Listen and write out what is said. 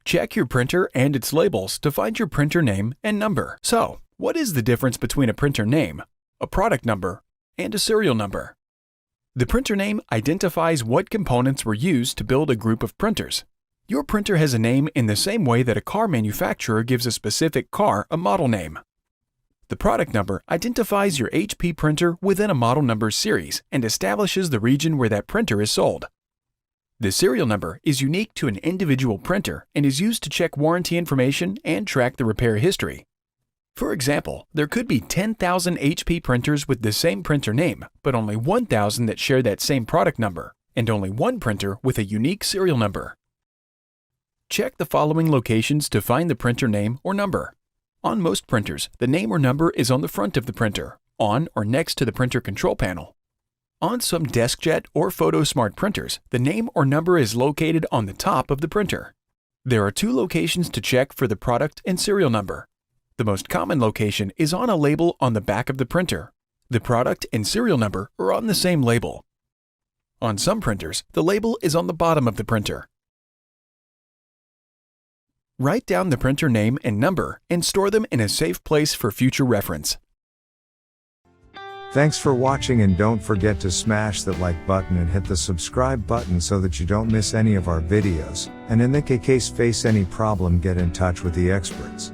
Check your printer and its labels to find your printer name and number. So, what is the difference between a printer name, a product number, and a serial number? The printer name identifies what components were used to build a group of printers. Your printer has a name in the same way that a car manufacturer gives a specific car a model name. The product number identifies your HP printer within a model number series and establishes the region where that printer is sold. The serial number is unique to an individual printer and is used to check warranty information and track the repair history. For example, there could be 10,000 HP printers with the same printer name, but only 1,000 that share that same product number, and only one printer with a unique serial number. Check the following locations to find the printer name or number. On most printers, the name or number is on the front of the printer, on or next to the printer control panel. On some DeskJet or PhotoSmart printers, the name or number is located on the top of the printer. There are two locations to check for the product and serial number. The most common location is on a label on the back of the printer. The product and serial number are on the same label. On some printers, the label is on the bottom of the printer. Write down the printer name and number and store them in a safe place for future reference. Thanks for watching, and don't forget to smash that like button and hit the subscribe button so that you don't miss any of our videos, and in the case face any problem, get in touch with the experts.